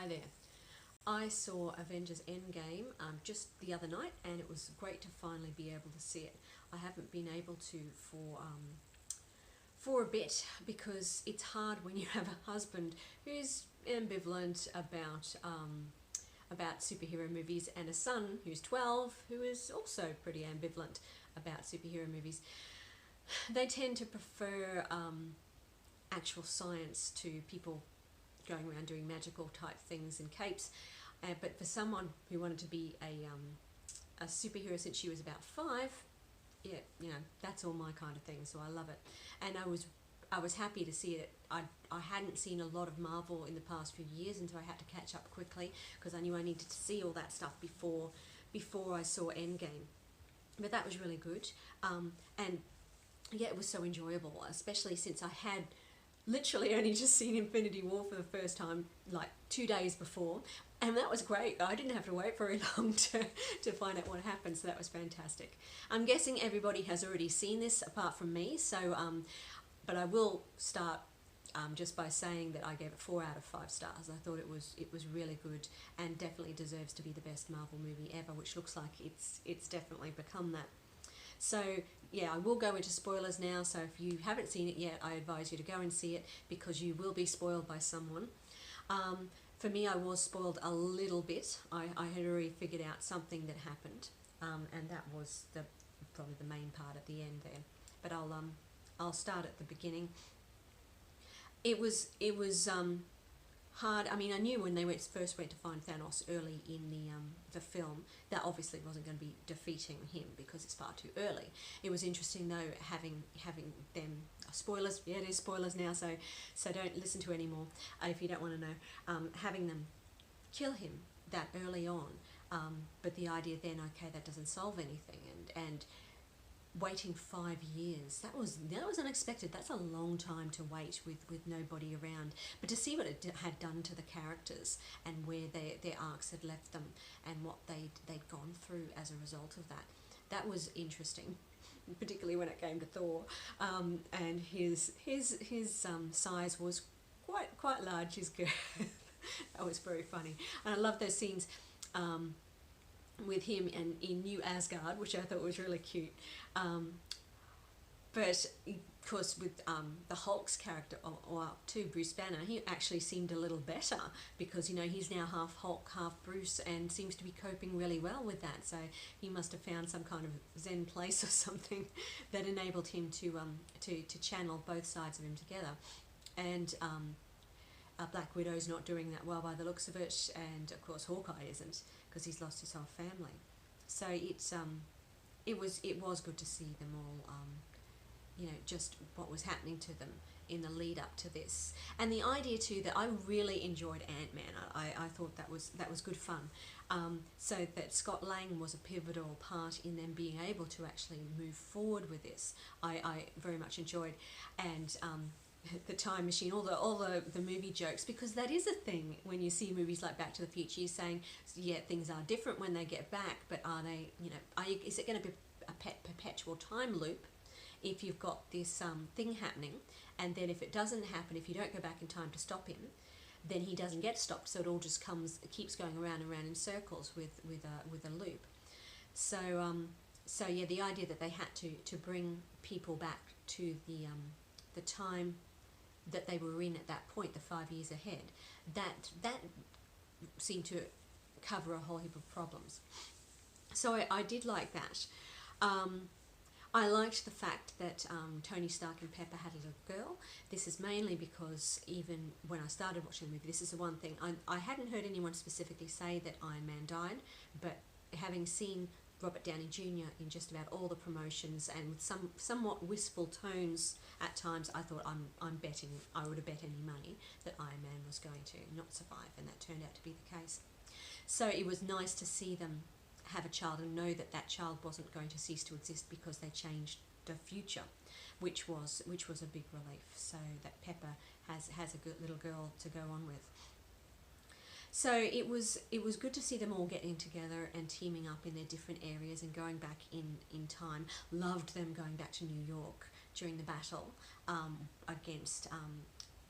Hi there. I saw Avengers Endgame just the other night, and it was great to finally be able to see it. I haven't been able to for a bit because it's hard when you have a husband who's ambivalent about superhero movies and a son who's 12 who is also pretty ambivalent about superhero movies. They tend to prefer actual science to people going around doing magical type things in capes. But for someone who wanted to be a superhero since she was about 5, yeah, that's all my kind of thing. So I love it, and I was happy to see it. I hadn't seen a lot of Marvel in the past few years, and so I had to catch up quickly because I knew I needed to see all that stuff before I saw Endgame. But that was really good, and yeah, it was so enjoyable, especially since I had literally only just seen Infinity War for the first time like 2 days before, and that was great. I didn't have to wait very long to find out what happened, so that was fantastic. I'm guessing everybody has already seen this apart from me, so but I will start just by saying that I gave it 4 out of 5 stars. I thought it was really good and definitely deserves to be the best Marvel movie ever, which looks like it's definitely become that. So yeah, I will go into spoilers now, so if you haven't seen it yet, I advise you to go and see it because you will be spoiled by someone. For me, I was spoiled a little bit. I had already figured out something that happened, and that was probably the main part at the end there. But I'll start at the beginning. It was hard. I mean, I knew when they first went to find Thanos early in the film that obviously wasn't going to be defeating him because it's far too early. It was interesting though having them spoilers. Yeah, it is spoilers now, so don't listen to any more if you don't want to know. Having them kill him that early on, but the idea then, okay, that doesn't solve anything, and waiting 5 years, that was unexpected. That's a long time to wait with nobody around, but to see what it had done to the characters and where their arcs had left them and what they'd gone through as a result of that was interesting, particularly when it came to Thor, and his size was quite large, his girth. That was very funny, and I love those scenes with him in New Asgard, which I thought was really cute. But of course, with the Hulk's character, or to Bruce Banner, he actually seemed a little better because he's now half Hulk, half Bruce, and seems to be coping really well with that. So he must have found some kind of Zen place or something that enabled him to channel both sides of him together. And Black Widow's not doing that well by the looks of it, and of course Hawkeye isn't because he's lost his whole family. So it was good to see them all, just what was happening to them in the lead up to this, and the idea too that I really enjoyed Ant-Man. I thought that was good fun. So that Scott Lang was a pivotal part in them being able to actually move forward with this. I very much enjoyed, and the time machine, all the movie jokes, because that is a thing when you see movies like Back to the Future. You're saying, yeah, things are different when they get back, but are they, is it going to be a perpetual time loop if you've got this thing happening, and then if it doesn't happen, if you don't go back in time to stop him, then he doesn't get stopped, so it all just keeps going around and around in circles with a loop. So yeah, the idea that they had to bring people back to the time that they were in at that point, the 5 years ahead, that seemed to cover a whole heap of problems. So I did like that. I liked the fact that Tony Stark and Pepper had a little girl. This is mainly because even when I started watching the movie, this is the one thing, I hadn't heard anyone specifically say that Iron Man died, but having seen Robert Downey Jr. in just about all the promotions and with somewhat wistful tones at times, I thought I would have bet any money that Iron Man was going to not survive, and that turned out to be the case. So it was nice to see them have a child and know that that child wasn't going to cease to exist because they changed the future, which was a big relief. So that Pepper has a good little girl to go on with. So it was good to see them all getting together and teaming up in their different areas and going back in time. Loved them going back to New York during the battle against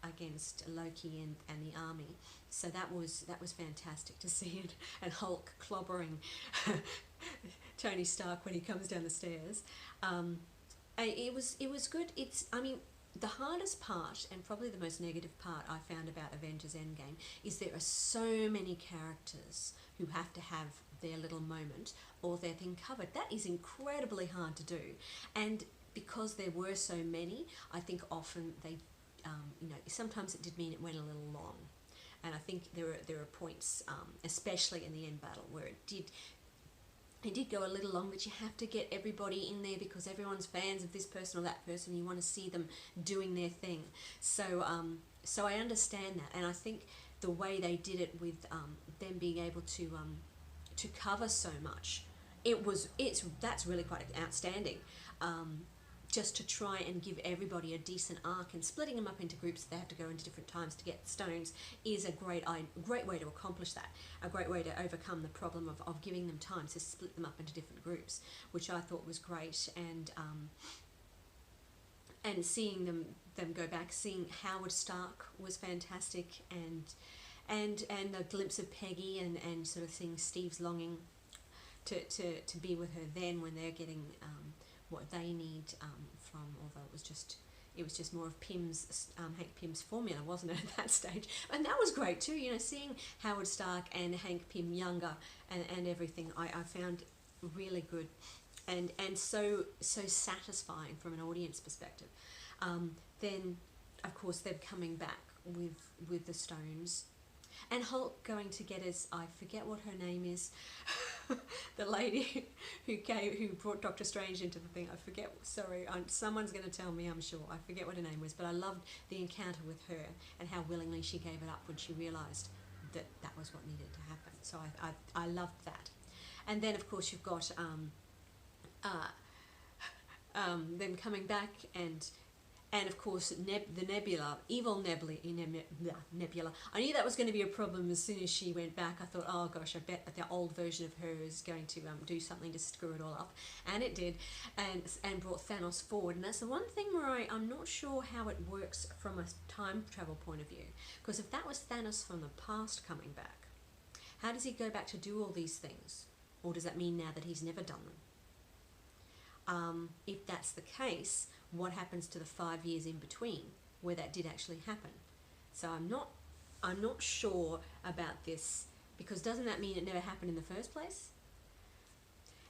against Loki and the army. So that was fantastic to see it, and Hulk clobbering Tony Stark when he comes down the stairs. It was good. I mean, the hardest part, and probably the most negative part I found about Avengers Endgame, is there are so many characters who have to have their little moment or their thing covered. That is incredibly hard to do, and because there were so many, I think often they, sometimes it did mean it went a little long, and I think there are points, especially in the end battle, where it did go a little long, but you have to get everybody in there because everyone's fans of this person or that person. You want to see them doing their thing. So I understand that, and I think the way they did it with them being able to cover so much, that's really quite outstanding. Just to try and give everybody a decent arc, and splitting them up into groups, they have to go into different times to get the stones, is a great way to accomplish that. A great way to overcome the problem of giving them time to split them up into different groups, which I thought was great. And seeing them go back, seeing Howard Stark was fantastic, and the glimpse of Peggy, and sort of seeing Steve's longing to be with her then when they're getting what they need from, although it was just more of Hank Pym's formula, wasn't it, at that stage? And that was great too, seeing Howard Stark and Hank Pym younger and everything, I found really good, and so satisfying from an audience perspective. Then, of course, they're coming back with the stones, and Hulk going to get his, I forget what her name is, the lady who brought Doctor Strange into the thing. I forget, sorry, someone's going to tell me, I'm sure. I forget what her name was, but I loved the encounter with her and how willingly she gave it up when she realised that that was what needed to happen. So I loved that. And then, of course, you've got them coming back, and of course, the Nebula, evil Nebula. I knew that was going to be a problem as soon as she went back. I thought, oh gosh, I bet that the old version of her is going to do something to screw it all up. And it did, and brought Thanos forward. And that's the one thing where I'm not sure how it works from a time travel point of view. Because if that was Thanos from the past coming back, how does he go back to do all these things? Or does that mean now that he's never done them? If that's the case, what happens to the 5 years in between where that did actually happen? So I'm not sure about this, because doesn't that mean it never happened in the first place?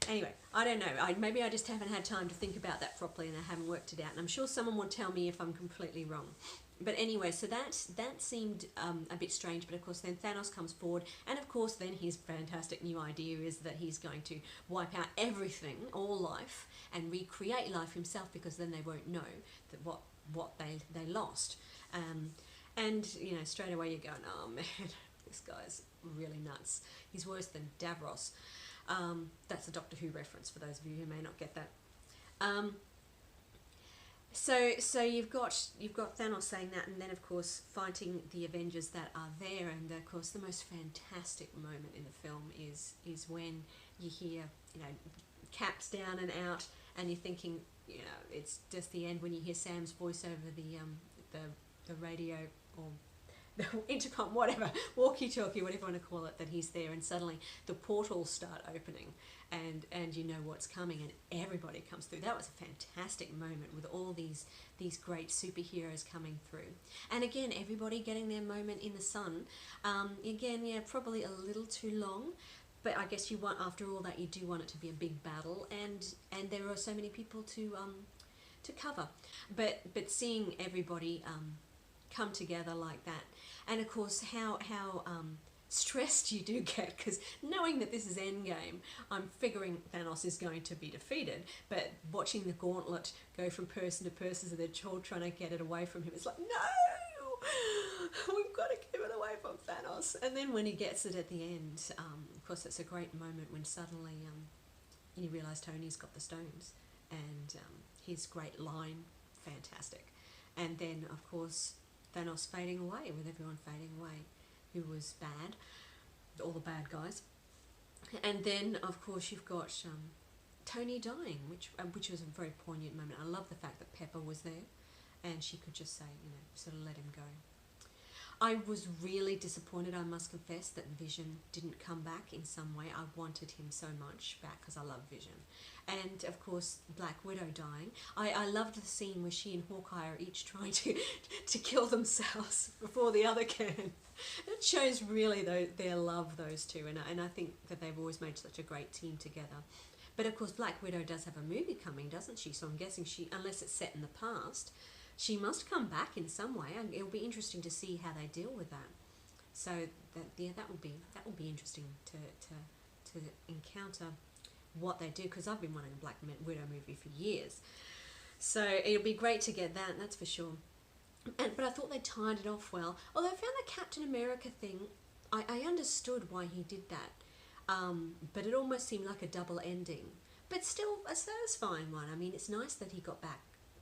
Anyway, I don't know. Maybe I just haven't had time to think about that properly, and I haven't worked it out. And I'm sure someone will tell me if I'm completely wrong. But anyway, so that seemed a bit strange. But of course, then Thanos comes forward, and of course, then his fantastic new idea is that he's going to wipe out everything, all life, and recreate life himself, because then they won't know that what they lost. And straight away you're going, oh man, this guy's really nuts. He's worse than Davros. That's a Doctor Who reference for those of you who may not get that. So you've got Thanos saying that, and then of course fighting the Avengers that are there, and of course the most fantastic moment in the film is when you hear Cap's down and out, and you're thinking it's just the end when you hear Sam's voice over the radio or the intercom, whatever, walkie-talkie, whatever you want to call it, that he's there, and suddenly the portals start opening, and you know what's coming, and everybody comes through. That was a fantastic moment with all these great superheroes coming through, and again everybody getting their moment in the sun. Again, yeah, probably a little too long, but I guess you want, after all that, you do want it to be a big battle, and there are so many people to cover, but seeing everybody come together like that, and of course how stressed you do get, because knowing that this is Endgame, I'm figuring Thanos is going to be defeated, but watching the gauntlet go from person to person, so they're all trying to get it away from him, it's like, no, we've got to keep it away from Thanos. And then when he gets it at the end, of course it's a great moment when suddenly you realise Tony's got the stones, and his great line, fantastic. And then of course Thanos fading away, with everyone fading away who was bad, all the bad guys. And then of course you've got Tony dying, which was a very poignant moment. I love the fact that Pepper was there, and she could just say, sort of let him go. I was really disappointed, I must confess, that Vision didn't come back in some way. I wanted him so much back because I love Vision. And of course, Black Widow dying. I loved the scene where she and Hawkeye are each trying to kill themselves before the other can. It shows really their love, those two, and I think that they've always made such a great team together. But of course, Black Widow does have a movie coming, doesn't she? So I'm guessing unless it's set in the past, she must come back in some way. And it'll be interesting to see how they deal with that. So that will be interesting to encounter what they do, because I've been wanting a Black Widow movie for years. So it'll be great to get that, that's for sure. But I thought they tied it off well. Although I found the Captain America thing, I understood why he did that. But it almost seemed like a double ending. But still a satisfying one. I mean, it's nice that he got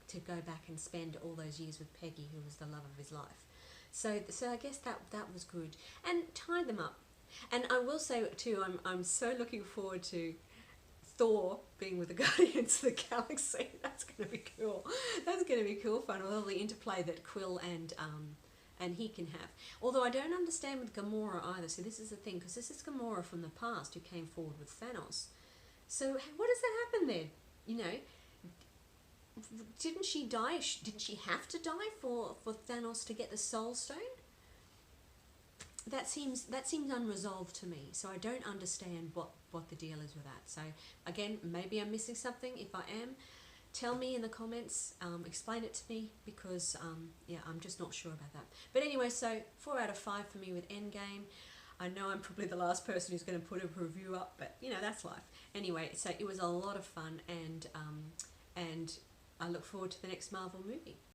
to go back and spend all those years with Peggy, who was the love of his life. So I guess that was good. And tied them up. And I will say too, I'm so looking forward to Thor being with the Guardians of the Galaxy. That's going to be cool. That's going to be cool fun with all the interplay that Quill and he can have. Although I don't understand with Gamora either. So this is the thing, because this is Gamora from the past who came forward with Thanos. So what does that happen then? Didn't she die? Didn't she have to die for Thanos to get the Soul Stone? That seems unresolved to me. So I don't understand what the deal is with that. So again, maybe I'm missing something. If I am, tell me in the comments, explain it to me, because I'm just not sure about that. But anyway, so 4 out of 5 for me with Endgame. I know I'm probably the last person who's going to put a review up, but that's life. Anyway, so it was a lot of fun, and I look forward to the next Marvel movie.